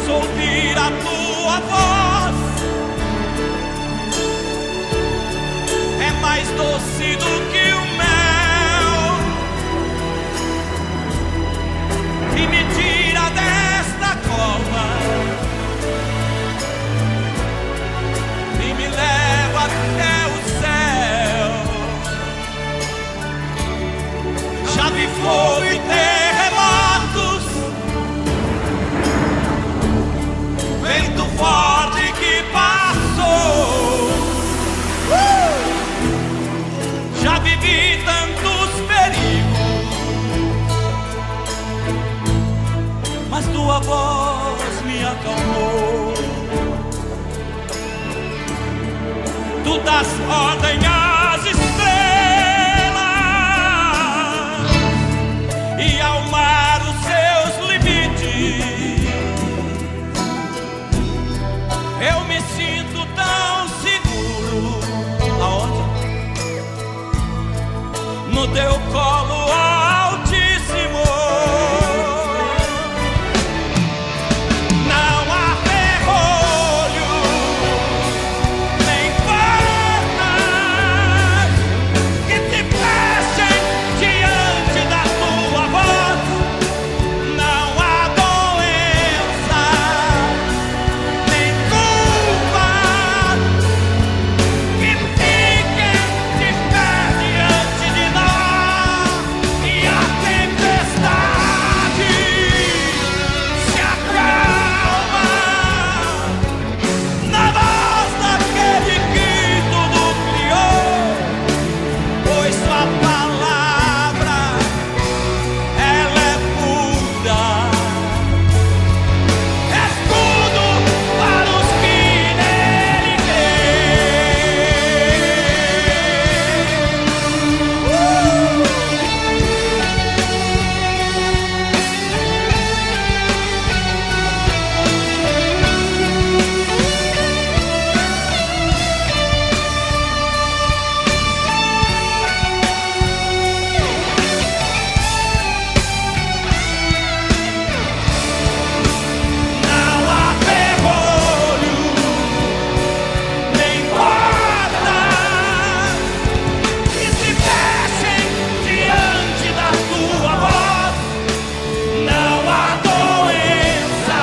ouvir a tua voz. É mais doce do que o mel e me tira desta cova e me leva até o céu. Já vi fogo e terremotos, vento forte que passou. Já vivi tantos perigos, mas tua voz me acalmou. Tu das ordem às estrelas e ao mar os seus limites. Eu me sinto tão seguro. Aonde? No teu colo altíssimo. Não há ferrolho, nem portas que te fechem diante da tua voz. Não há doença, nem culpa que fiquem de pé diante de nós. E a tempestade se acalma na voz daquele que tudo criou, pois sua palavra ela é pura, escudo para os que nele não há ferrolho, nem portas que se fechem diante da tua voz. Não há doença,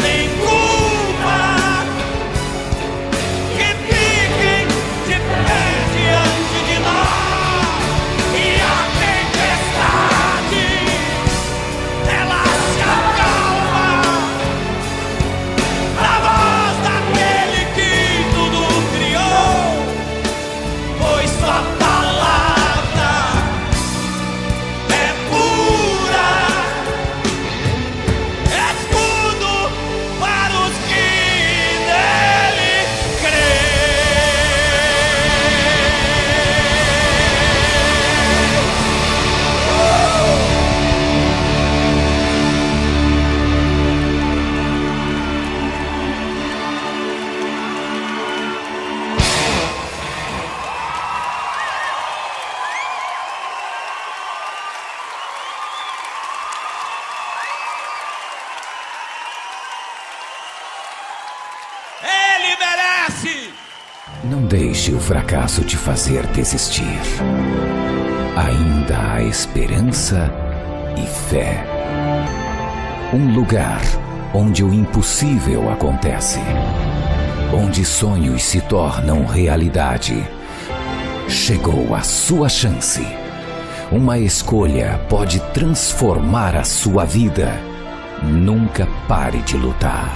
nem culpa que fiquem de pé diante de nós. E a tempestade ela se acalma na voz daquele que tudo criou, pois sua palavra é pura, escudo para os que nele Ele merece. Não deixe o fracasso te fazer desistir. Ainda há esperança e fé. Um lugar onde o impossível acontece. Onde sonhos se tornam realidade. Chegou a sua chance. Uma escolha pode transformar a sua vida. Nunca pare de lutar.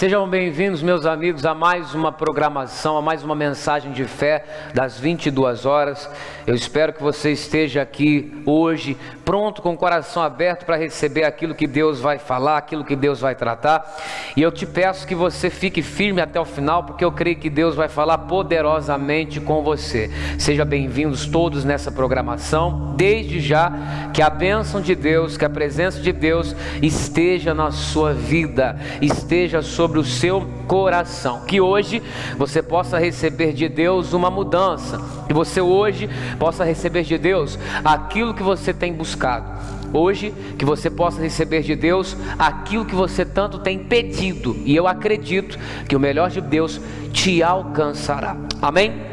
Sejam bem-vindos, meus amigos, a mais uma programação, a mais uma mensagem de fé das 22 horas. Eu espero que você esteja aqui hoje, pronto, com o coração aberto para receber aquilo que Deus vai falar, aquilo que Deus vai tratar. E eu te peço que você fique firme até o final, porque eu creio que Deus vai falar poderosamente com você. Sejam bem-vindos todos nessa programação. Desde já, que a bênção de Deus, que a presença de Deus esteja na sua vida, esteja sobre o seu coração, que hoje você possa receber de Deus uma mudança, que você hoje possa receber de Deus aquilo que você tem buscado, hoje que você possa receber de Deus aquilo que você tanto tem pedido, e eu acredito que o melhor de Deus te alcançará. Amém?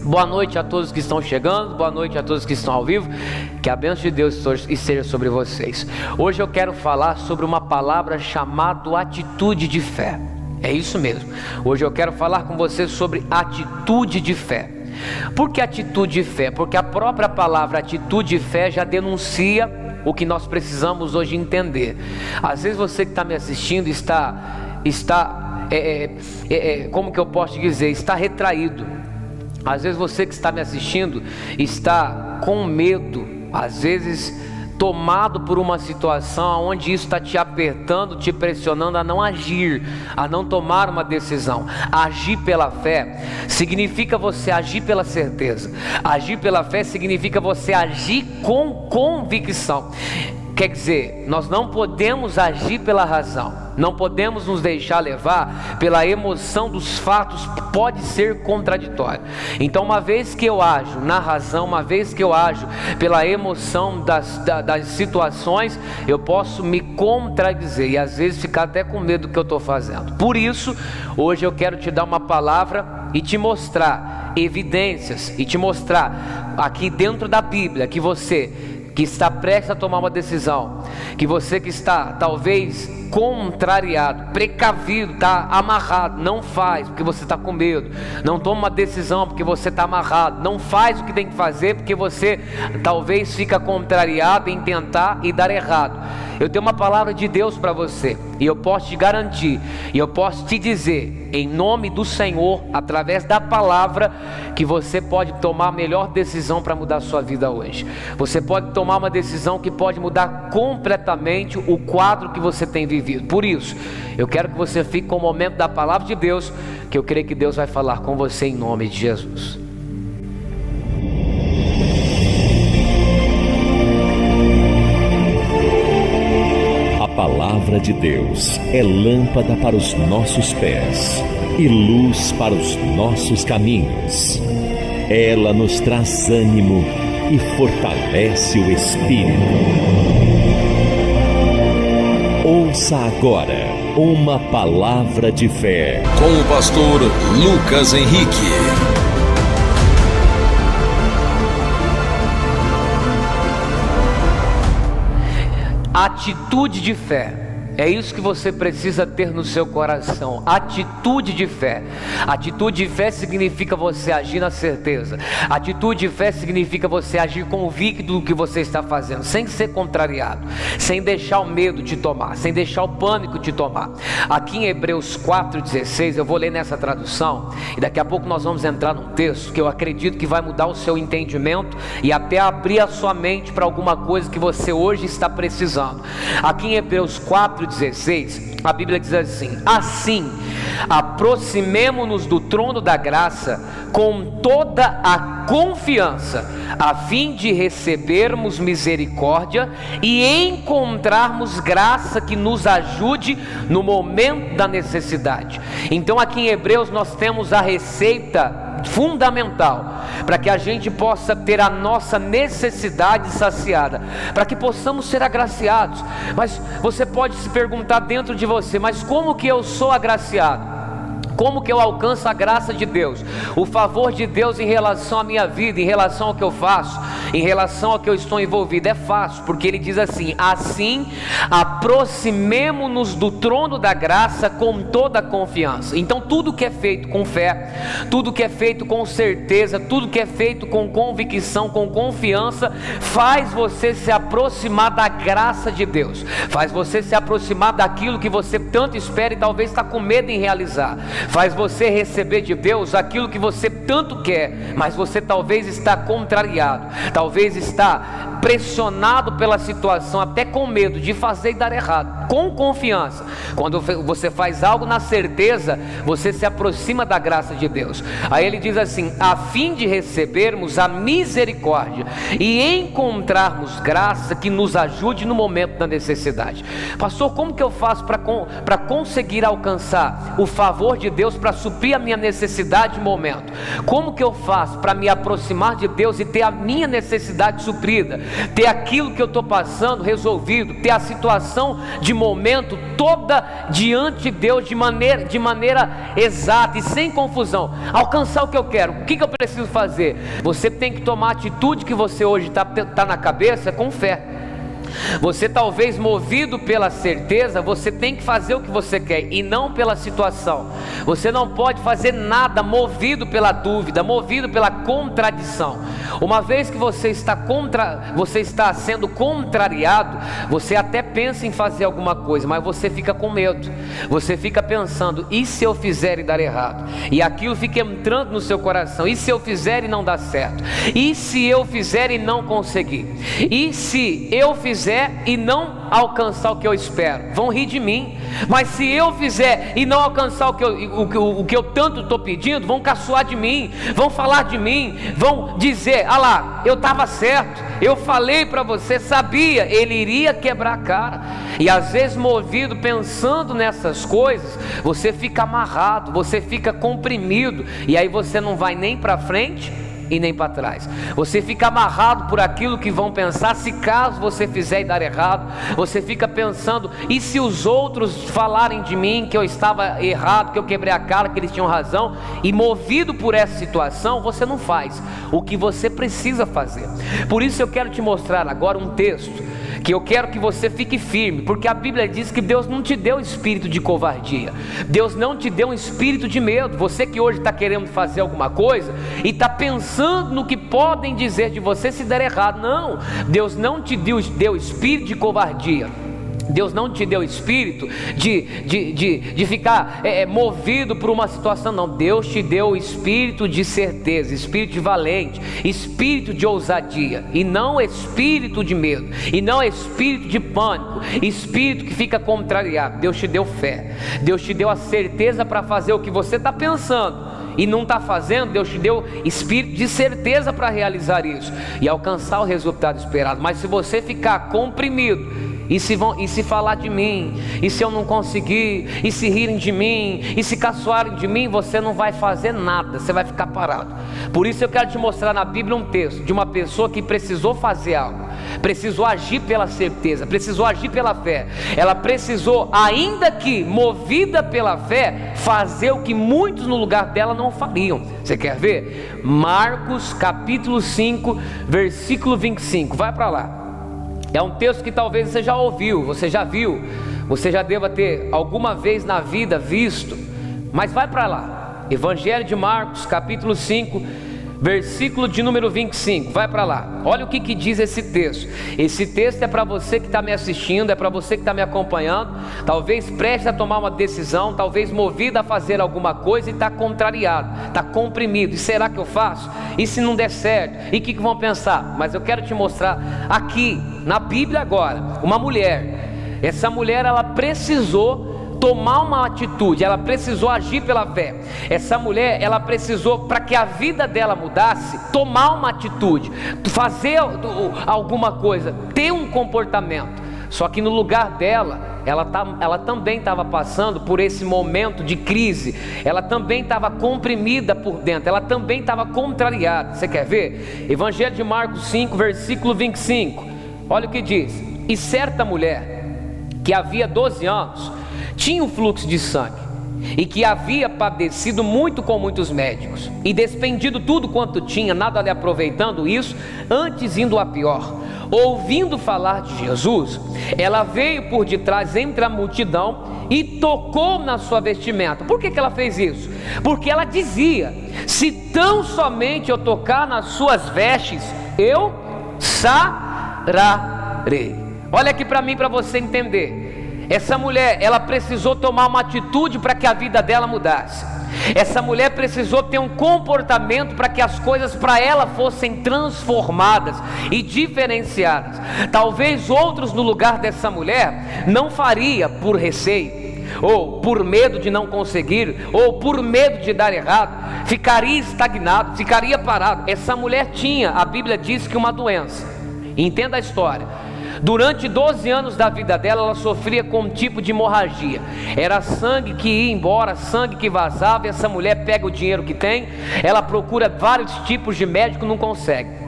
Boa noite a todos que estão chegando, boa noite a todos que estão ao vivo, que a bênção de Deus esteja sobre vocês. Hoje eu quero falar sobre uma palavra chamada atitude de fé. É isso mesmo, hoje eu quero falar com você sobre atitude de fé. Por que atitude de fé? Porque a própria palavra atitude de fé já denuncia o que nós precisamos hoje entender. Às vezes você que está me assistindo como que eu posso dizer, está retraído. Às vezes você que está me assistindo está com medo, às vezes tomado por uma situação onde isso está te apertando, te pressionando a não agir, a não tomar uma decisão. Agir pela fé significa você agir pela certeza. Agir pela fé significa você agir com convicção. Quer dizer, nós não podemos agir pela razão, não podemos nos deixar levar pela emoção dos fatos, pode ser contraditório. Então, uma vez que eu ajo na razão, uma vez que eu ajo pela emoção das situações, eu posso me contradizer e às vezes ficar até com medo do que eu estou fazendo. Por isso, hoje eu quero te dar uma palavra e te mostrar evidências, e te mostrar aqui dentro da Bíblia que você que está prestes a tomar uma decisão, que você que está talvez contrariado, precavido, está amarrado, não faz porque você está com medo, não toma uma decisão porque você está amarrado, não faz o que tem que fazer porque você talvez fica contrariado em tentar e dar errado. Eu tenho uma palavra de Deus para você, e eu posso te garantir, e eu posso te dizer, em nome do Senhor, através da palavra, que você pode tomar a melhor decisão para mudar a sua vida hoje. Você pode tomar uma decisão que pode mudar completamente o quadro que você tem vivido. Por isso, eu quero que você fique com o momento da palavra de Deus, que eu creio que Deus vai falar com você em nome de Jesus. A palavra de Deus é lâmpada para os nossos pés e luz para os nossos caminhos. Ela nos traz ânimo e fortalece o espírito. Ouça agora uma palavra de fé com o pastor Lucas Henrique. Atitude de fé. É isso que você precisa ter no seu coração, atitude de fé. Atitude de fé significa você agir na certeza. Atitude de fé significa você agir convicto do que você está fazendo, sem ser contrariado, sem deixar o medo te tomar, sem deixar o pânico te tomar. Aqui em Hebreus 4,16, eu vou ler nessa tradução, e daqui a pouco nós vamos entrar num texto que eu acredito que vai mudar o seu entendimento e até abrir a sua mente para alguma coisa que você hoje está precisando. Aqui em Hebreus 4,16, a Bíblia diz assim: aproximemo-nos do trono da graça com toda a confiança, a fim de recebermos misericórdia e encontrarmos graça que nos ajude no momento da necessidade. Então aqui em Hebreus nós temos a receita fundamental para que a gente possa ter a nossa necessidade saciada, para que possamos ser agraciados. Mas você pode se perguntar dentro de você: mas como que eu sou agraciado? Como que eu alcanço a graça de Deus? O favor de Deus em relação à minha vida, em relação ao que eu faço, em relação ao que eu estou envolvido. É fácil, porque ele diz assim: assim aproximemo-nos do trono da graça com toda a confiança. Então tudo que é feito com fé, tudo que é feito com certeza, tudo que é feito com convicção, com confiança, faz você se aproximar da graça de Deus, faz você se aproximar daquilo que você tanto espera e talvez está com medo em realizar, faz você receber de Deus aquilo que você tanto quer, mas você talvez está contrariado, talvez está pressionado pela situação, até com medo de fazer e dar errado. Com confiança, quando você faz algo na certeza, você se aproxima da graça de Deus. Aí ele diz assim: a fim de recebermos a misericórdia e encontrarmos graça que nos ajude no momento da necessidade. Pastor, como que eu faço para conseguir alcançar o favor de Deus, para suprir a minha necessidade de momento? Como que eu faço para me aproximar de Deus e ter a minha necessidade suprida, ter aquilo que eu estou passando resolvido, ter a situação de momento toda diante de Deus de maneira exata e sem confusão, alcançar o que eu quero? O que eu preciso fazer? Você tem que tomar a atitude que você hoje está na cabeça com fé. Você talvez movido pela certeza, você tem que fazer o que você quer e não pela situação. Você não pode fazer nada movido pela dúvida, movido pela contradição. Uma vez que você está sendo contrariado, você até pensa em fazer alguma coisa, mas você fica com medo. Você fica pensando: e se eu fizer e dar errado? E aquilo fica entrando no seu coração: e se eu fizer e não dar certo? E se eu fizer e não conseguir? E se eu fizer e não alcançar o que eu espero? Vão rir de mim. Mas se eu fizer e não alcançar o que eu tanto estou pedindo, vão caçoar de mim, vão falar de mim, vão dizer: ah lá, eu estava certo, eu falei para você, sabia. Ele iria quebrar a cara. E às vezes, movido, pensando nessas coisas, você fica amarrado, você fica comprimido, e aí você não vai nem para frente e nem para trás. Você fica amarrado por aquilo que vão pensar. Se caso você fizer e dar errado, você fica pensando: e se os outros falarem de mim que eu estava errado, que eu quebrei a cara, que eles tinham razão? E movido por essa situação, você não faz o que você precisa fazer. Por isso eu quero te mostrar agora um texto que eu quero que você fique firme, porque a Bíblia diz que Deus não te deu espírito de covardia, Deus não te deu um espírito de medo. Você que hoje está querendo fazer alguma coisa e está pensando no que podem dizer de você se der errado, não, Deus não te deu espírito de covardia. Deus não te deu espírito de ficar movido por uma situação, não. Deus te deu espírito de certeza, espírito de valente, espírito de ousadia, e não espírito de medo, e não espírito de pânico, espírito que fica contrariado. Deus te deu fé, Deus te deu a certeza para fazer o que você está pensando e não está fazendo. Deus te deu espírito de certeza para realizar isso e alcançar o resultado esperado. Mas se você ficar comprimido, e se falar de mim, e se eu não conseguir, e se rirem de mim, e se caçoarem de mim, você não vai fazer nada, você vai ficar parado. Por isso eu quero te mostrar na Bíblia um texto de uma pessoa que precisou fazer algo, precisou agir pela certeza, precisou agir pela fé. Ela precisou, ainda que movida pela fé, fazer o que muitos no lugar dela não fariam. Você quer ver? Marcos capítulo 5, versículo 25, vai para lá. É um texto que talvez você já ouviu, você já viu, você já deva ter alguma vez na vida visto, mas vai para lá. Evangelho de Marcos, capítulo 5, versículo de número 25, vai para lá. Olha o que diz esse texto. Esse texto é para você que está me assistindo, é para você que está me acompanhando, talvez preste a tomar uma decisão, talvez movido a fazer alguma coisa e está contrariado, está comprimido. E será que eu faço? E se não der certo? E o que vão pensar? Mas eu quero te mostrar aqui na Bíblia agora uma mulher. Essa mulher, ela precisou tomar uma atitude, ela precisou agir pela fé. Essa mulher, ela precisou, para que a vida dela mudasse, tomar uma atitude, fazer alguma coisa, ter um comportamento. Só que no lugar dela, ela também estava passando por esse momento de crise, ela também estava comprimida por dentro, ela também estava contrariada. Você quer ver? Evangelho de Marcos 5, versículo 25, olha o que diz: e certa mulher, que havia 12 anos, tinha um fluxo de sangue, e que havia padecido muito com muitos médicos, e despendido tudo quanto tinha, nada lhe aproveitando isso, antes indo a pior. Ouvindo falar de Jesus, ela veio por detrás entre a multidão e tocou na sua vestimenta. Por que ela fez isso? Porque ela dizia: se tão somente eu tocar nas suas vestes, eu sararei. Olha aqui para mim, para você entender. Essa mulher, ela precisou tomar uma atitude para que a vida dela mudasse. Essa mulher precisou ter um comportamento para que as coisas para ela fossem transformadas e diferenciadas. Talvez outros no lugar dessa mulher não faria por receio, ou por medo de não conseguir, ou por medo de dar errado, ficaria estagnado, ficaria parado. Essa mulher tinha, a Bíblia diz que uma doença. Entenda a história. Durante 12 anos da vida dela, ela sofria com um tipo de hemorragia. Era sangue que ia embora, sangue que vazava. E essa mulher pega o dinheiro que tem, ela procura vários tipos de médico, não consegue.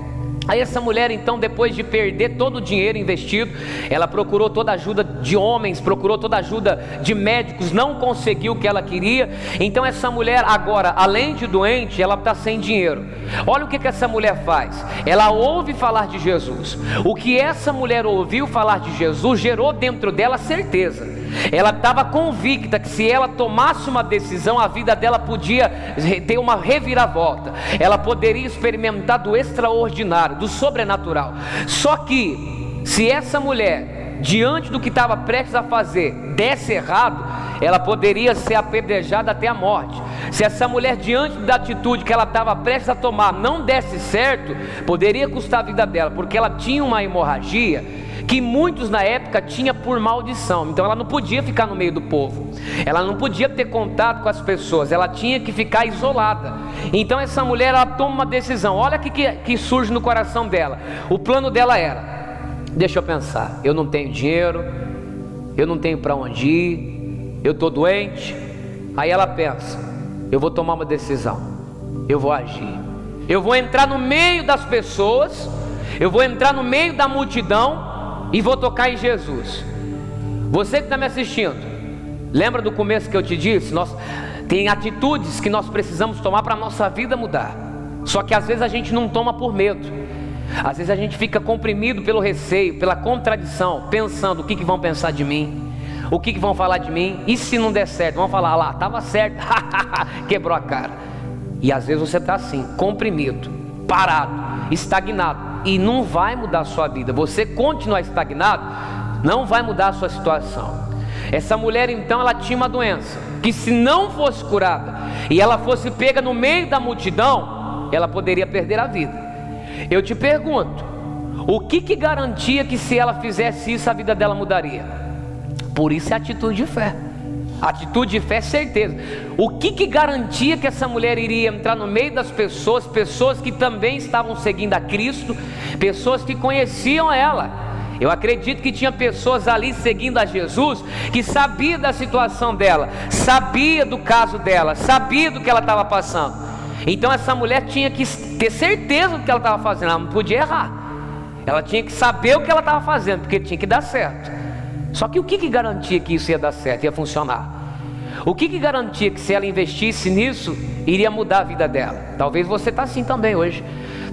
Aí essa mulher então, depois de perder todo o dinheiro investido, ela procurou toda a ajuda de homens, procurou toda a ajuda de médicos, não conseguiu o que ela queria. Então essa mulher agora, além de doente, ela está sem dinheiro. Olha o que essa mulher faz. Ela ouve falar de Jesus. O que essa mulher ouviu falar de Jesus gerou dentro dela certeza. Ela estava convicta que se ela tomasse uma decisão, a vida dela podia ter uma reviravolta. Ela poderia experimentar do extraordinário, do sobrenatural. Só que, se essa mulher, diante do que estava prestes a fazer, desse errado, ela poderia ser apedrejada até a morte. Se essa mulher, diante da atitude que ela estava prestes a tomar, não desse certo, poderia custar a vida dela, porque ela tinha uma hemorragia que muitos na época tinham por maldição. Então ela não podia ficar no meio do povo, ela não podia ter contato com as pessoas, ela tinha que ficar isolada. Então essa mulher, ela toma uma decisão. Olha o que surge no coração dela. O plano dela era: deixa eu pensar, eu não tenho dinheiro, eu não tenho para onde ir, eu estou doente. Aí ela pensa: eu vou tomar uma decisão, eu vou agir, eu vou entrar no meio das pessoas, eu vou entrar no meio da multidão e vou tocar em Jesus. Você que está me assistindo, lembra do começo que eu te disse? Tem atitudes que nós precisamos tomar para a nossa vida mudar. Só que às vezes a gente não toma por medo. Às vezes a gente fica comprimido pelo receio, pela contradição, pensando: o que vão pensar de mim? O que vão falar de mim? E se não der certo? Vão falar: lá, estava certo, quebrou a cara. E às vezes você está assim, comprimido, parado, estagnado, e não vai mudar a sua vida. Você continuar estagnado, não vai mudar a sua situação. Essa mulher então, ela tinha uma doença que, se não fosse curada e ela fosse pega no meio da multidão, ela poderia perder a vida. Eu te pergunto, o que garantia que se ela fizesse isso, a vida dela mudaria? Por isso é atitude de fé. Atitude de fé é certeza. O que garantia que essa mulher iria entrar no meio das pessoas, pessoas que também estavam seguindo a Cristo, pessoas que conheciam ela? Eu acredito que tinha pessoas ali seguindo a Jesus, que sabia da situação dela, sabia do caso dela, sabia do que ela estava passando. Então essa mulher tinha que ter certeza do que ela estava fazendo, ela não podia errar. Ela tinha que saber o que ela estava fazendo, porque tinha que dar certo. Só que o que garantia que isso ia dar certo, ia funcionar? O que garantia que se ela investisse nisso, iria mudar a vida dela? Talvez você está assim também hoje.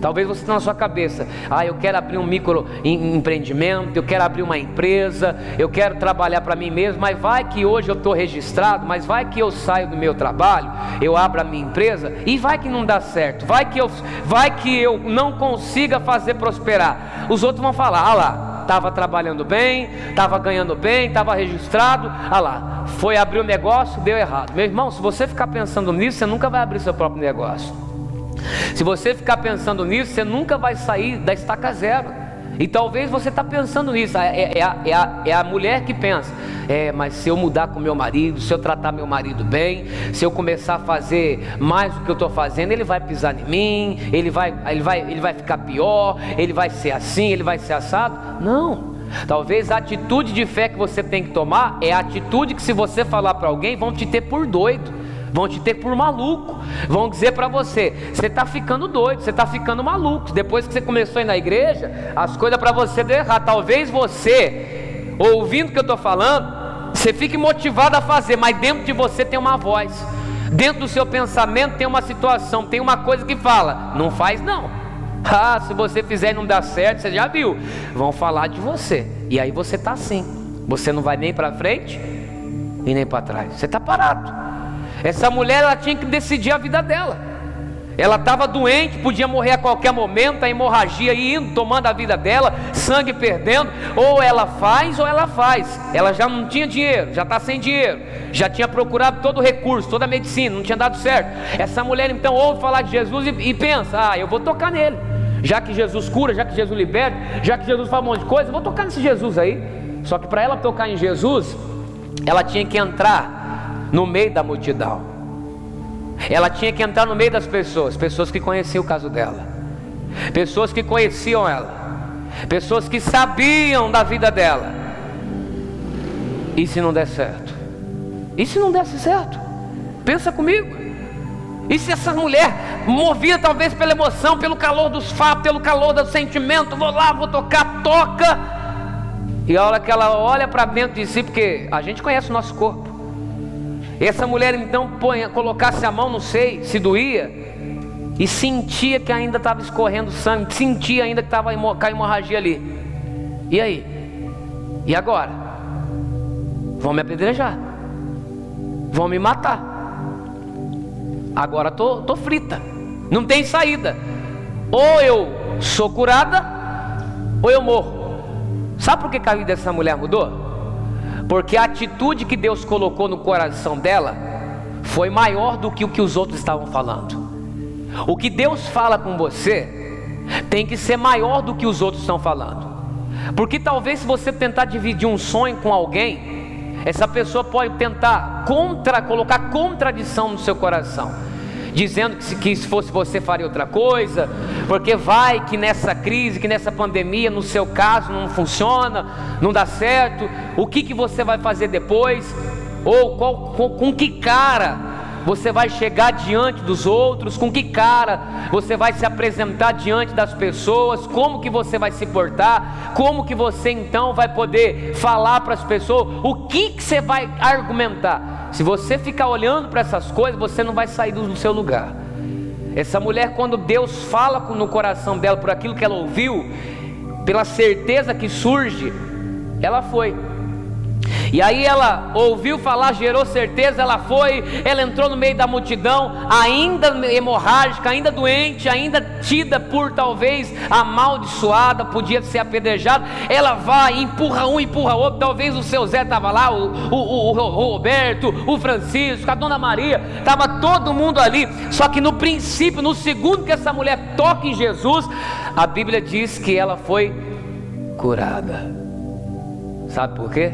Talvez você está na sua cabeça: eu quero abrir um micro empreendimento, eu quero abrir uma empresa, eu quero trabalhar para mim mesmo, mas vai que hoje eu estou registrado, mas vai que eu saio do meu trabalho, eu abro a minha empresa, e vai que não dá certo, vai que eu não consiga fazer prosperar. Os outros vão falar: lá, estava trabalhando bem, estava ganhando bem, estava registrado, lá, foi abrir o negócio, deu errado. Meu irmão, se você ficar pensando nisso, você nunca vai abrir seu próprio negócio. Se você ficar pensando nisso, você nunca vai sair da estaca zero. E talvez você está pensando nisso. É a mulher que pensa: mas se eu mudar com meu marido, se eu tratar meu marido bem, se eu começar a fazer mais do que eu estou fazendo, ele vai pisar em mim, ele vai ficar pior, ele vai ser assim, ele vai ser assado. Não. Talvez a atitude de fé que você tem que tomar é a atitude que, se você falar para alguém, vão te ter por doido, vão te ter por maluco, vão dizer para você: você está ficando doido, você está ficando maluco. Depois que você começou a ir na igreja, as coisas para você deu errado. Talvez você, ouvindo o que eu estou falando, você fique motivado a fazer, mas dentro de você tem uma voz, dentro do seu pensamento tem uma situação, tem uma coisa que fala: não faz não. Ah, se você fizer e não dá certo, você já viu, vão falar de você. E aí você está assim, você não vai nem para frente e nem para trás, você está parado. Essa mulher, ela tinha que decidir a vida dela. Ela estava doente, podia morrer a qualquer momento, a hemorragia indo, tomando a vida dela, sangue perdendo. Ou ela faz ou ela faz. Ela já não tinha dinheiro, já está sem dinheiro, já tinha procurado todo o recurso, toda a medicina, não tinha dado certo. Essa mulher então ouve falar de Jesus e pensa: eu vou tocar nele. Já que Jesus cura, já que Jesus liberta, já que Jesus faz um monte de coisa, eu vou tocar nesse Jesus aí. Só que para ela tocar em Jesus, ela tinha que entrar no meio da multidão. Ela tinha que entrar no meio das pessoas, pessoas que conheciam o caso dela, pessoas que conheciam ela, pessoas que sabiam da vida dela. E se não der certo? E se não desse certo? Pensa comigo. E se essa mulher, movida talvez pela emoção, pelo calor dos fatos, pelo calor do sentimento, vou lá, vou tocar, toca, e a hora que ela olha para dentro de si, porque a gente conhece o nosso corpo, essa mulher então colocasse a mão no seio, se doía, e sentia que ainda estava escorrendo sangue, sentia ainda que estava com a hemorragia ali. E aí? E agora? Vão me apedrejar, vão me matar. Agora tô frita, não tem saída. Ou eu sou curada, ou eu morro. Sabe por que a vida dessa mulher mudou? Porque a atitude que Deus colocou no coração dela foi maior do que o que os outros estavam falando. O que Deus fala com você tem que ser maior do que os outros estão falando. Porque talvez se você tentar dividir um sonho com alguém, essa pessoa pode tentar colocar contradição no seu coração, dizendo que se fosse você faria outra coisa, porque vai que nessa crise, que nessa pandemia, no seu caso não funciona, não dá certo, o que você vai fazer depois? Ou com que cara você vai chegar diante dos outros, com que cara você vai se apresentar diante das pessoas, como que você vai se portar, como que você então vai poder falar para as pessoas, o que você vai argumentar. Se você ficar olhando para essas coisas, você não vai sair do seu lugar. Essa mulher, quando Deus fala no coração dela por aquilo que ela ouviu, pela certeza que surge, ela foi. E aí ela ouviu falar, gerou certeza, ela foi, ela entrou no meio da multidão, ainda hemorrágica, ainda doente, ainda tida por talvez amaldiçoada, podia ser apedrejada. Ela vai, empurra um, empurra outro, talvez o seu Zé estava lá, o Roberto, o Francisco, a Dona Maria, estava todo mundo ali. Só que no princípio, no segundo que essa mulher toca em Jesus, a Bíblia diz que ela foi curada. Sabe por quê?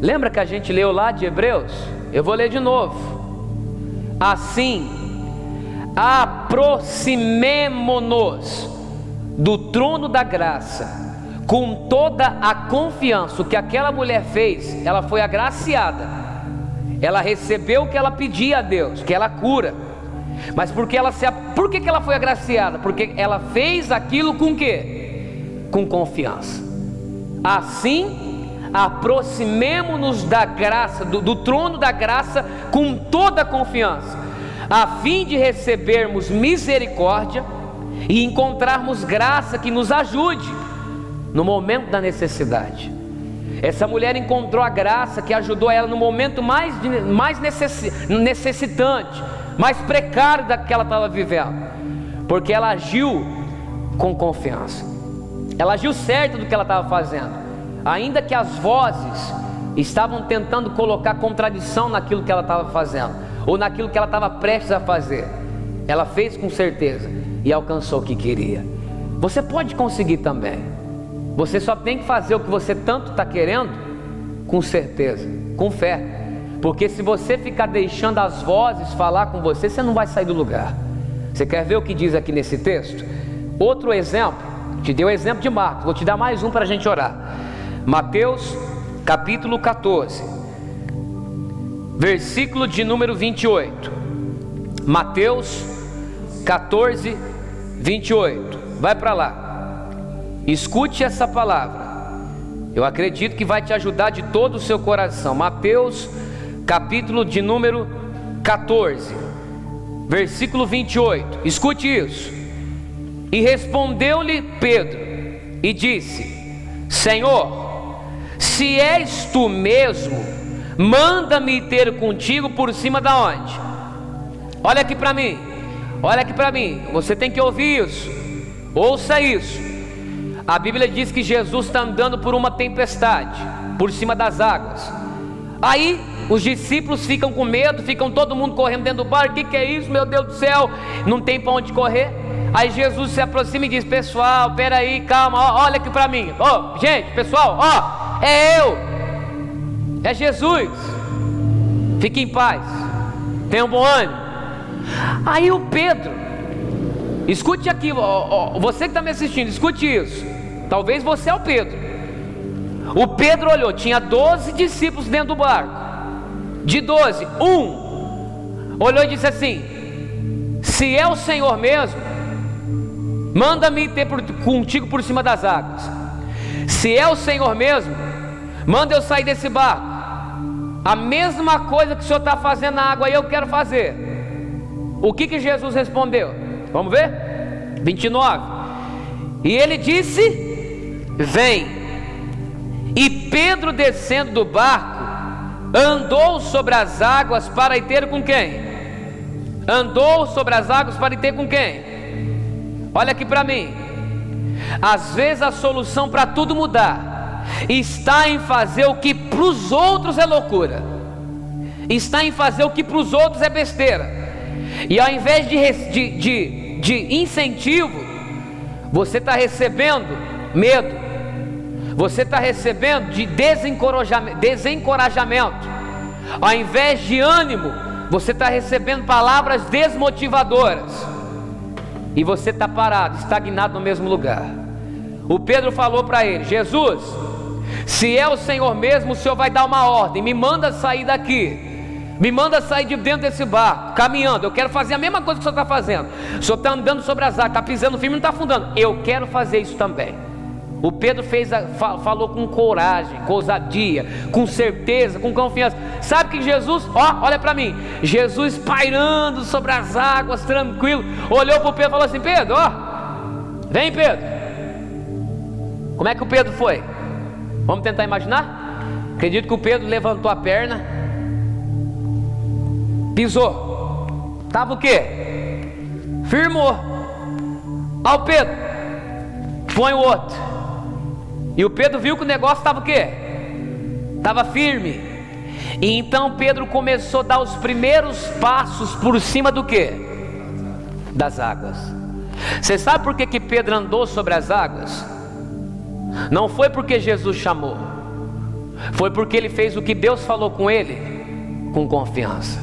Lembra que a gente leu lá de Hebreus? Eu vou ler de novo. Assim, aproximemo-nos do trono da graça, com toda a confiança. O que aquela mulher fez, ela foi agraciada, ela recebeu o que ela pedia a Deus, que ela cura. Mas por que ela foi agraciada? Porque ela fez aquilo com quê? Com confiança. Assim, aproximemo-nos da graça, do trono da graça, com toda a confiança, a fim de recebermos misericórdia e encontrarmos graça que nos ajude no momento da necessidade. Essa mulher encontrou a graça que ajudou ela no momento mais necessitante, mais precário da que ela estava vivendo, porque ela agiu com confiança, ela agiu certo do que ela estava fazendo. Ainda que as vozes estavam tentando colocar contradição naquilo que ela estava fazendo, ou naquilo que ela estava prestes a fazer, ela fez com certeza e alcançou o que queria. Você pode conseguir também. Você só tem que fazer o que você tanto está querendo, com certeza, com fé. Porque se você ficar deixando as vozes falar com você, você não vai sair do lugar. Você quer ver o que diz aqui nesse texto? Outro exemplo, te dei o exemplo de Marcos, vou te dar mais um para a gente orar. Mateus capítulo 14, versículo de número 28. Mateus 14, 28. Vai para lá. Escute essa palavra. Eu acredito que vai te ajudar de todo o seu coração. Mateus, capítulo de número 14, versículo 28. Escute isso. E respondeu-lhe Pedro e disse: Senhor, se és tu mesmo, manda-me ter contigo por cima da onde? Olha aqui para mim, olha aqui para mim. Você tem que ouvir isso. Ouça isso. A Bíblia diz que Jesus está andando por uma tempestade, por cima das águas. Aí os discípulos ficam com medo, ficam todo mundo correndo dentro do barco. O que é isso, meu Deus do céu? Não tem para onde correr. Aí Jesus se aproxima e diz: pessoal, peraí, calma, ó, olha aqui para mim. Ó, gente, pessoal, ó, é eu, é Jesus. Fique em paz, tenha um bom ânimo. Aí o Pedro, escute aqui, ó, você que está me assistindo, escute isso. Talvez você é o Pedro. O Pedro olhou, tinha 12 discípulos dentro do barco. De 12, um olhou e disse assim: se é o Senhor mesmo, manda-me ter contigo por cima das águas. Se é o Senhor mesmo, manda eu sair desse barco. A mesma coisa que o Senhor está fazendo na água, eu quero fazer. O que Jesus respondeu? Vamos ver? 29. E ele disse: vem. E Pedro, descendo do barco, andou sobre as águas para ir ter com quem? Andou sobre as águas para ir ter com quem? Olha aqui para mim. Às vezes a solução para tudo mudar está em fazer o que para os outros é loucura, está em fazer o que para os outros é besteira. E ao invés de incentivo, você está recebendo medo, você está recebendo de desencorajamento. Ao invés de ânimo, você está recebendo palavras desmotivadoras. E você está parado, estagnado no mesmo lugar. O Pedro falou para ele: Jesus, se é o Senhor mesmo, o Senhor vai dar uma ordem, me manda sair daqui, me manda sair de dentro desse barco, caminhando. Eu quero fazer a mesma coisa que o Senhor está fazendo. O Senhor está andando sobre as águas, está pisando firme, não está afundando. Eu quero fazer isso também. O Pedro falou com coragem, com ousadia, com certeza, com confiança. Sabe que Jesus, olha para mim, Jesus pairando sobre as águas, tranquilo, olhou para o Pedro e falou assim: Pedro, vem Pedro. Como é que o Pedro foi? Vamos tentar imaginar? Acredito que o Pedro levantou a perna, pisou, estava o quê? Firmou. Ao Pedro, põe o outro. E o Pedro viu que o negócio estava o quê? Estava firme. E então Pedro começou a dar os primeiros passos por cima do quê? Das águas. Você sabe por que Pedro andou sobre as águas? Não foi porque Jesus chamou, foi porque ele fez o que Deus falou com ele, com confiança.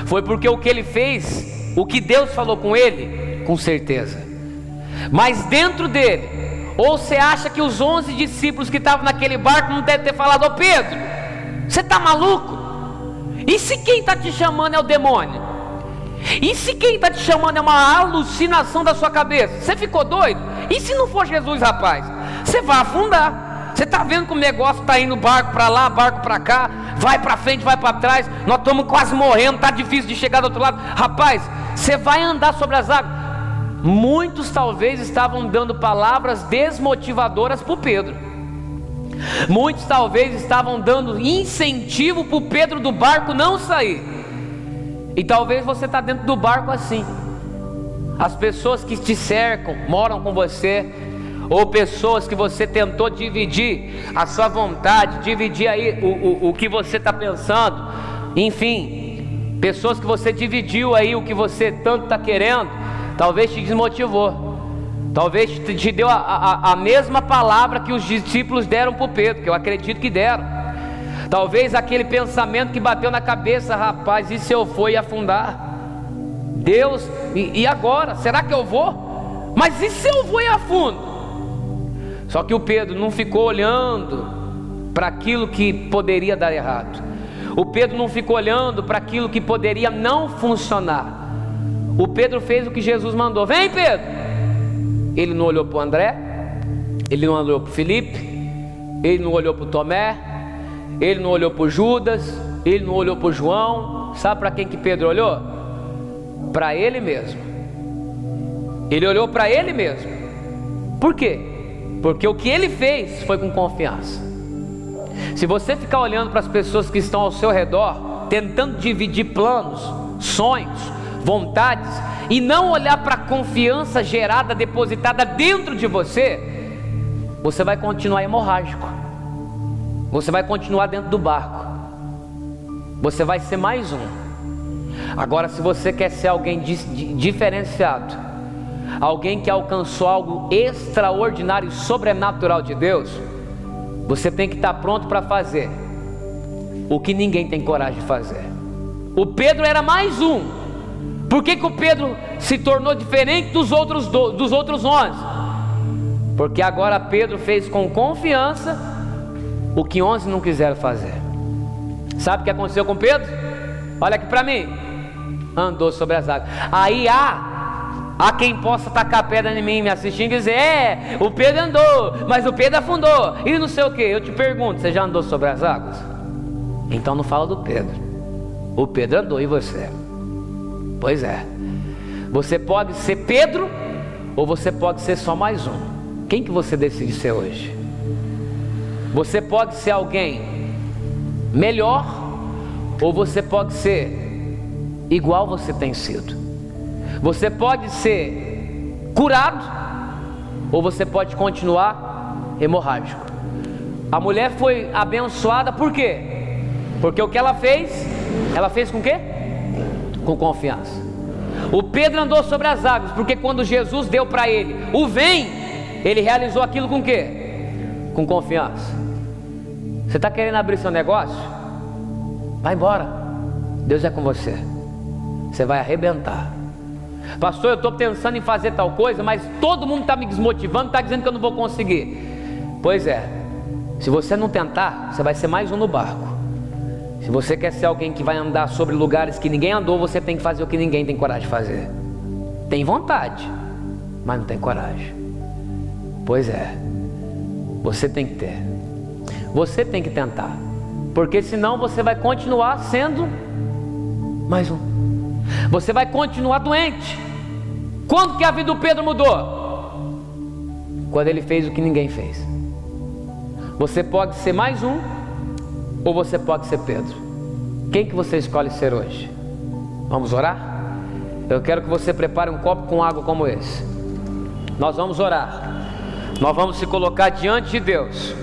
Foi porque o que ele fez, o que Deus falou com ele, com certeza. Mas dentro dele, ou você acha que os 11 discípulos que estavam naquele barco não devem ter falado: ô Pedro, você está maluco? E se quem está te chamando é o demônio? E se quem está te chamando é uma alucinação da sua cabeça? Você ficou doido? E se não for Jesus, rapaz? Você vai afundar. Você está vendo que o negócio está indo barco para lá, barco para cá, vai para frente, vai para trás, nós estamos quase morrendo, está difícil de chegar do outro lado. Rapaz, você vai andar sobre as águas. Muitos talvez estavam dando palavras desmotivadoras para o Pedro. Muitos talvez estavam dando incentivo para o Pedro do barco não sair. E talvez você está dentro do barco assim. As pessoas que te cercam, moram com você, ou pessoas que você tentou dividir a sua vontade, dividir aí o que você está pensando, enfim, pessoas que você dividiu aí o que você tanto está querendo, talvez te desmotivou, talvez te deu a mesma palavra que os discípulos deram para o Pedro, que eu acredito que deram. Talvez aquele pensamento que bateu na cabeça: rapaz, e se eu for e afundar? Deus, e agora? Será que eu vou? Mas e se eu vou e afundo? Só que o Pedro não ficou olhando para aquilo que poderia dar errado. O Pedro não ficou olhando para aquilo que poderia não funcionar. O Pedro fez o que Jesus mandou: vem Pedro. Ele não olhou para o André, ele não olhou para o Felipe, Ele não olhou para o Tomé, ele não olhou para o Judas, ele não olhou para o João. Sabe para quem que Pedro olhou? Para ele mesmo. Ele olhou para ele mesmo. Por quê? Porque o que ele fez foi com confiança. Se você ficar olhando para as pessoas que estão ao seu redor, tentando dividir planos, sonhos, vontades, e não olhar para a confiança gerada, depositada dentro de você, você vai continuar hemorrágico. Você vai continuar dentro do barco. Você vai ser mais um. Agora, se você quer ser alguém diferenciado, alguém que alcançou algo extraordinário e sobrenatural de Deus, você tem que estar pronto para fazer o que ninguém tem coragem de fazer. O Pedro era mais um. Por que o Pedro se tornou diferente dos outros 11? Porque agora Pedro fez com confiança o que 11 não quiseram fazer. Sabe o que aconteceu com Pedro? Olha aqui para mim. Andou sobre as águas. Aí há quem possa tacar pedra em mim, me assistindo e dizer: o Pedro andou, mas o Pedro afundou e não sei o que. Eu te pergunto, você já andou sobre as águas? Então não fala do Pedro. O Pedro andou, e você? Pois é. Você pode ser Pedro, ou você pode ser só mais um. Quem que você decide ser hoje? Você pode ser alguém melhor, ou você pode ser igual você tem sido. Você pode ser curado, ou você pode continuar hemorrágico. A mulher foi abençoada por quê? Porque o que ela fez com quê? Com confiança. O Pedro andou sobre as águas, porque quando Jesus deu para ele o vem, ele realizou aquilo com quê? Com confiança. Você está querendo abrir seu negócio? Vai embora. Deus é com você. Você vai arrebentar. Pastor, eu estou pensando em fazer tal coisa, mas todo mundo está me desmotivando, está dizendo que eu não vou conseguir. Pois é, se você não tentar, você vai ser mais um no barco. Se você quer ser alguém que vai andar sobre lugares que ninguém andou, você tem que fazer o que ninguém tem coragem de fazer. Tem vontade, mas não tem coragem. Pois é, você tem que ter. Você tem que tentar, porque senão você vai continuar sendo mais um. Você vai continuar doente. Quando que a vida do Pedro mudou? Quando ele fez o que ninguém fez. Você pode ser mais um, ou você pode ser Pedro. Quem que você escolhe ser hoje? Vamos orar? Eu quero que você prepare um copo com água como esse. Nós vamos orar. Nós vamos se colocar diante de Deus.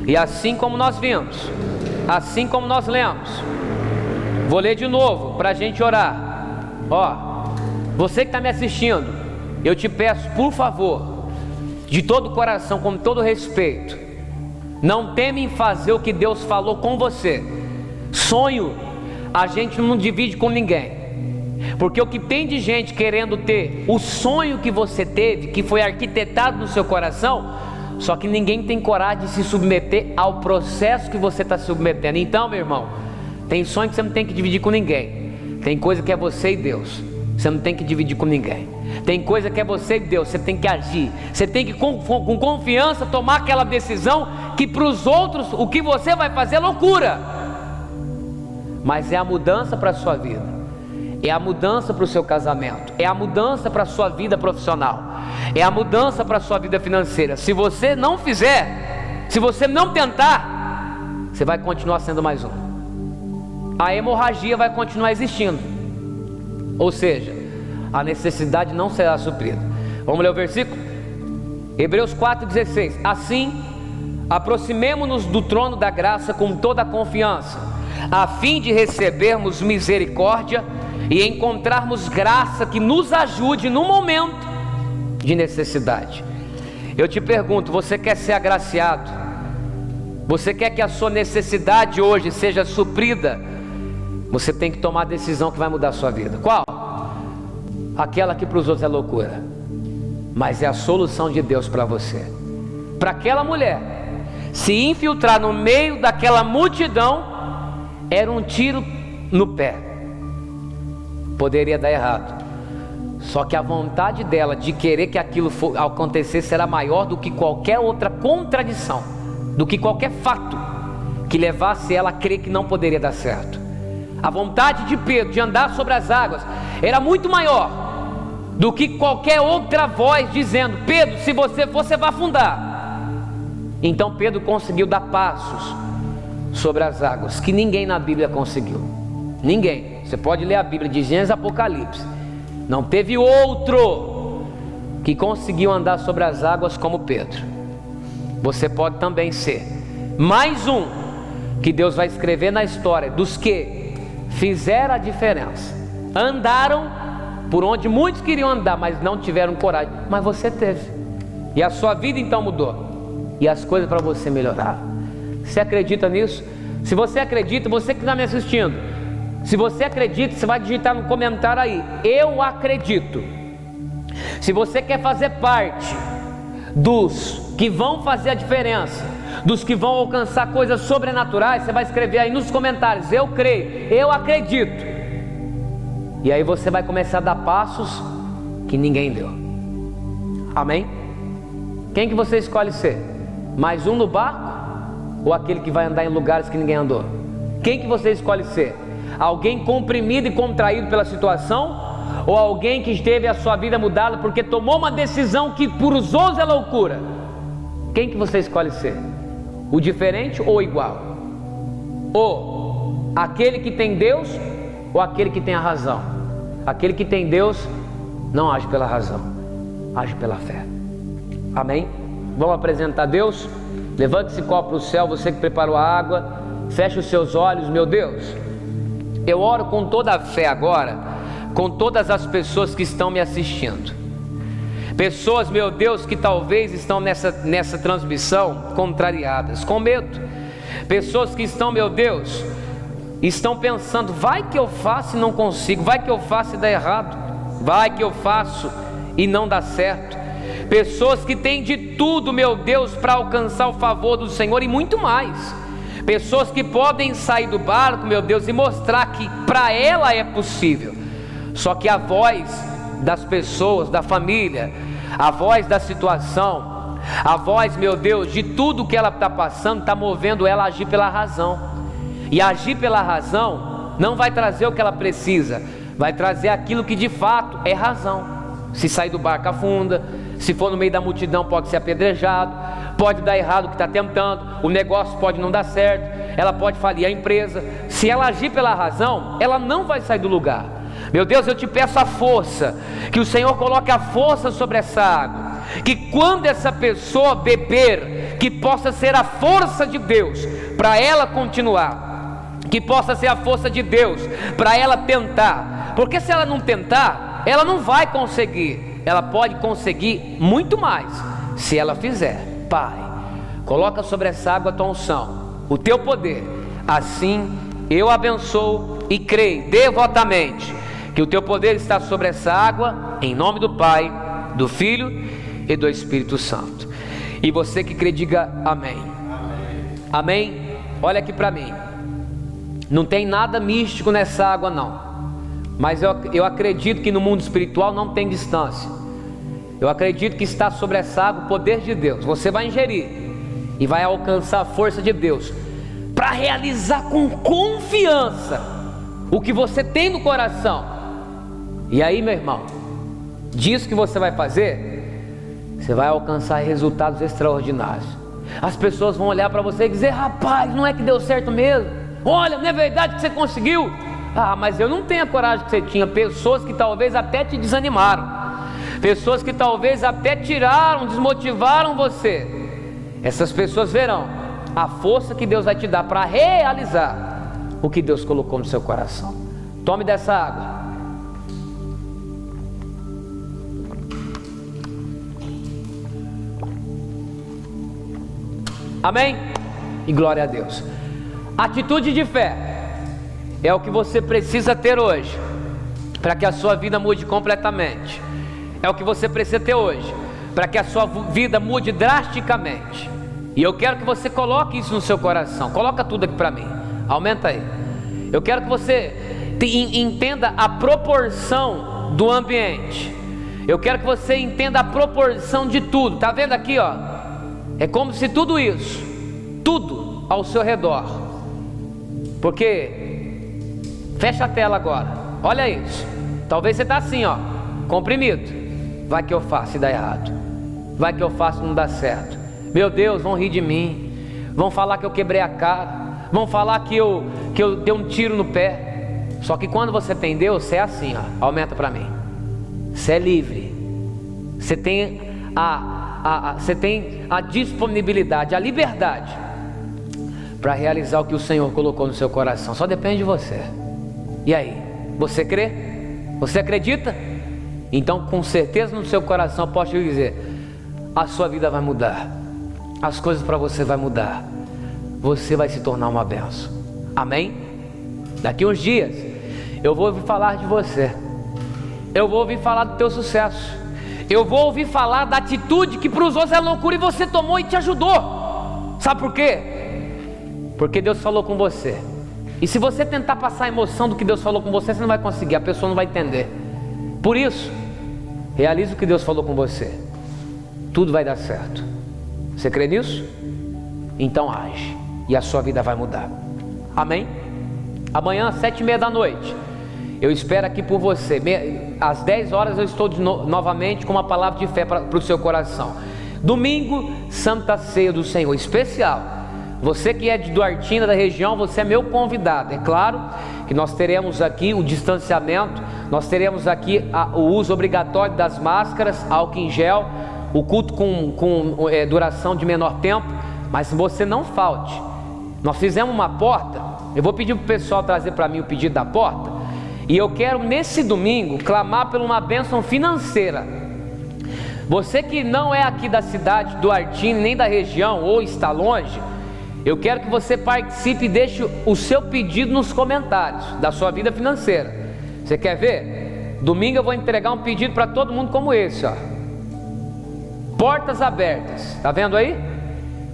E assim como nós vimos, assim como nós lemos, vou ler de novo para a gente orar. Ó, você que está me assistindo, eu te peço, por favor, de todo o coração, com todo respeito, não teme em fazer o que Deus falou com você. Sonho a gente não divide com ninguém, porque o que tem de gente querendo ter o sonho que você teve, que foi arquitetado no seu coração, só que ninguém tem coragem de se submeter ao processo que você está submetendo. Então, meu irmão, tem sonho que você não tem que dividir com ninguém. Tem coisa que é você e Deus, você não tem que dividir com ninguém. Tem coisa que é você e Deus, você tem que agir. Você tem que com confiança tomar aquela decisão, que para os outros o que você vai fazer é loucura, mas é a mudança para a sua vida, é a mudança para o seu casamento, é a mudança para a sua vida profissional, é a mudança para a sua vida financeira. Se você não fizer, se você não tentar, você vai continuar sendo mais um. A hemorragia vai continuar existindo, ou seja, a necessidade não será suprida. Vamos ler o versículo? Hebreus 4,16. Assim, aproximemo-nos do trono da graça com toda a confiança, a fim de recebermos misericórdia e encontrarmos graça que nos ajude no momento de necessidade. Eu te pergunto, você quer ser agraciado? Você quer que a sua necessidade hoje seja suprida? Você tem que tomar a decisão que vai mudar a sua vida. Qual? Aquela que para os outros é loucura, mas é a solução de Deus para você. Para aquela mulher se infiltrar no meio daquela multidão, era um tiro no pé. Poderia dar errado, só que a vontade dela de querer que aquilo acontecesse era maior do que qualquer outra contradição. do que qualquer fato que levasse ela a crer que não poderia dar certo. A vontade de Pedro de andar sobre as águas era muito maior do que qualquer outra voz dizendo: Pedro, se você for, você vai afundar. Então Pedro conseguiu dar passos sobre as águas que ninguém na Bíblia conseguiu. Ninguém. Você pode ler a Bíblia de Gênesis e Apocalipse. Não teve outro que conseguiu andar sobre as águas como Pedro. Você pode também ser mais um que Deus vai escrever na história dos que fizeram a diferença. Andaram por onde muitos queriam andar, mas não tiveram coragem. Mas você teve. E a sua vida então mudou. E as coisas para você melhoraram. Você acredita nisso? Se você acredita, você que está me assistindo, se você acredita, você vai digitar no comentário aí: eu acredito. Se você quer fazer parte dos que vão fazer a diferença, dos que vão alcançar coisas sobrenaturais, você vai escrever aí nos comentários: eu creio, eu acredito. E aí você vai começar a dar passos que ninguém deu. Amém? Quem que você escolhe ser? Mais um no barco? Ou aquele que vai andar em lugares que ninguém andou? Quem que você escolhe ser? Alguém comprimido e contraído pela situação? Ou alguém que teve a sua vida mudada porque tomou uma decisão que por os outros é loucura? Quem que você escolhe ser? O diferente ou o igual? Ou aquele que tem Deus ou aquele que tem a razão? Aquele que tem Deus não age pela razão, age pela fé. Amém? Vamos apresentar Deus? Levante esse copo para o céu, você que preparou a água. Feche os seus olhos. Meu Deus, eu oro com toda a fé agora, com todas as pessoas que estão me assistindo. Pessoas, meu Deus, que talvez estão nessa transmissão contrariadas, com medo. Pessoas que estão, meu Deus, estão pensando: vai que eu faço e não consigo, vai que eu faço e dá errado, vai que eu faço e não dá certo. Pessoas que têm de tudo, meu Deus, para alcançar o favor do Senhor e muito mais. Pessoas que podem sair do barco, meu Deus, e mostrar que para ela é possível. Só que a voz das pessoas, da família, a voz da situação, a voz, meu Deus, de tudo que ela está passando, está movendo ela a agir pela razão. E agir pela razão não vai trazer o que ela precisa, vai trazer aquilo que de fato é razão. Se sair do barco afunda, se for no meio da multidão pode ser apedrejado, pode dar errado o que está tentando, o negócio pode não dar certo, ela pode falir a empresa. Se ela agir pela razão, ela não vai sair do lugar. Meu Deus, eu te peço a força, que o Senhor coloque a força sobre essa água, que quando essa pessoa beber, que possa ser a força de Deus para ela continuar, que possa ser a força de Deus para ela tentar, porque se ela não tentar, ela não vai conseguir. Ela pode conseguir muito mais se ela fizer. Pai, coloca sobre essa água a tua unção, o teu poder. Assim eu abençoo e creio devotamente que o teu poder está sobre essa água, em nome do Pai, do Filho e do Espírito Santo. E você que crê, diga amém. Amém? Olha aqui para mim. Não tem nada místico nessa água não, mas eu acredito que no mundo espiritual não tem distância. Eu acredito que está sobre essa água o poder de Deus. Você vai ingerir e vai alcançar a força de Deus para realizar com confiança o que você tem no coração. E aí, meu irmão, disso que você vai fazer, você vai alcançar resultados extraordinários. As pessoas vão olhar para você e dizer: rapaz, não é que deu certo mesmo? Olha, não é verdade que você conseguiu? Ah, mas eu não tenho a coragem que você tinha. Pessoas que talvez até te desanimaram, pessoas que talvez até tiraram, desmotivaram você. Essas pessoas verão a força que Deus vai te dar para realizar o que Deus colocou no seu coração. Tome dessa água. Amém? E glória a Deus. Atitude de fé é o que você precisa ter hoje para que a sua vida mude completamente. É o que você precisa ter hoje para que a sua vida mude drasticamente. E eu quero que você coloque isso no seu coração. Coloca tudo aqui para mim. Aumenta aí. Eu quero que você entenda a proporção do ambiente. Eu quero que você entenda a proporção de tudo. Tá vendo aqui, ó? É como se tudo isso ao seu redor. Porque, fecha a tela agora, olha isso. Talvez você está assim, ó, comprimido. Vai que eu faço e dá errado. Vai que eu faço e não dá certo. Meu Deus, vão rir de mim. Vão falar que eu quebrei a cara. Vão falar que eu dei um tiro no pé. Só que quando você tem Deus, você é assim, ó. Aumenta para mim. Você é livre. Você tem a disponibilidade, a liberdade para realizar o que o Senhor colocou no seu coração. Só depende de você. E aí, você crê? Você acredita? Então, com certeza no seu coração, eu posso te dizer, a sua vida vai mudar. As coisas para você vai mudar. Você vai se tornar uma bênção. Amém? Daqui uns dias eu vou ouvir falar de você. Eu vou ouvir falar do teu sucesso. Eu vou ouvir falar da atitude que para os outros é loucura e você tomou e te ajudou. Sabe por quê? Porque Deus falou com você. E se você tentar passar a emoção do que Deus falou com você, você não vai conseguir, a pessoa não vai entender. Por isso, realize o que Deus falou com você. Tudo vai dar certo. Você crê nisso? Então age, e a sua vida vai mudar. Amém? Amanhã às 7h30 da noite eu espero aqui por você. Às 10 horas eu estou novamente com uma palavra de fé para o seu coração. Domingo, Santa Ceia do Senhor, especial. Você que é de Duartina, da região, você é meu convidado. É claro que nós teremos aqui o distanciamento, nós teremos aqui o uso obrigatório das máscaras, álcool em gel, o culto com duração de menor tempo, mas você não falte. Nós fizemos uma porta, eu vou pedir para o pessoal trazer para mim o pedido da porta, e eu quero nesse domingo clamar por uma bênção financeira. Você que não é aqui da cidade do Duartina, nem da região, ou está longe, eu quero que você participe e deixe o seu pedido nos comentários da sua vida financeira. Você quer ver? Domingo eu vou entregar um pedido para todo mundo como esse, ó. Portas abertas, tá vendo aí?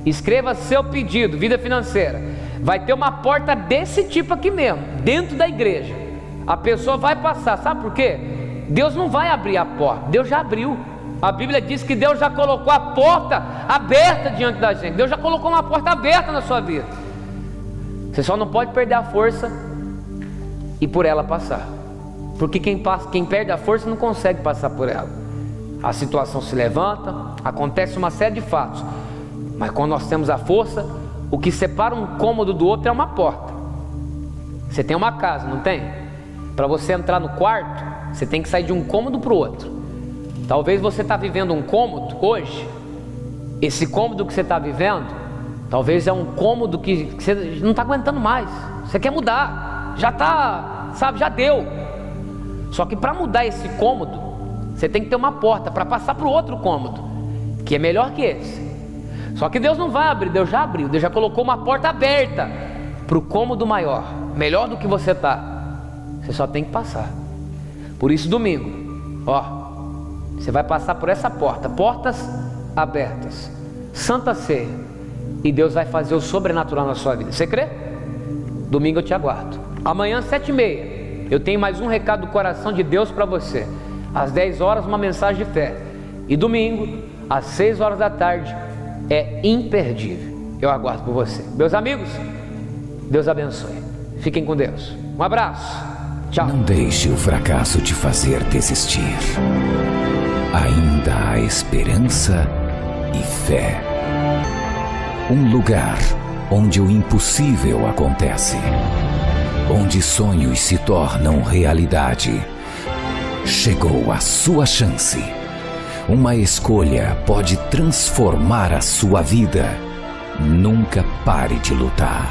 Escreva seu pedido, vida financeira. Vai ter uma porta desse tipo aqui mesmo, dentro da igreja. A pessoa vai passar, sabe por quê? Deus não vai abrir a porta, Deus já abriu. A Bíblia diz que Deus já colocou a porta aberta diante da gente. Deus já colocou uma porta aberta na sua vida. Você só não pode perder a força e por ela passar. Porque quem perde a força não consegue passar por ela. A situação se levanta, acontece uma série de fatos. Mas quando nós temos a força, o que separa um cômodo do outro é uma porta. Você tem uma casa, não tem? Para você entrar no quarto, você tem que sair de um cômodo para o outro. Talvez você está vivendo um cômodo hoje. Esse cômodo que você está vivendo, talvez é um cômodo que você não está aguentando mais. Você quer mudar, já está, sabe, já deu. Só que para mudar esse cômodo, você tem que ter uma porta para passar para o outro cômodo, que é melhor que esse. Só que Deus não vai abrir, Deus já abriu. Deus já colocou uma porta aberta para o cômodo maior, melhor do que você está. Você só tem que passar. Por isso domingo, ó, você vai passar por essa porta, portas abertas, Santa Ceia, e Deus vai fazer o sobrenatural na sua vida. Você crê? Domingo eu te aguardo. Amanhã às 7h30 eu tenho mais um recado do coração de Deus para você. Às 10 horas uma mensagem de fé. E domingo às 6 horas da tarde é imperdível. Eu aguardo por você. Meus amigos, Deus abençoe. Fiquem com Deus. Um abraço. Tchau. Não deixe o fracasso te fazer desistir. Ainda há esperança e fé. Um lugar onde o impossível acontece, onde sonhos se tornam realidade. Chegou a sua chance. Uma escolha pode transformar a sua vida. Nunca pare de lutar.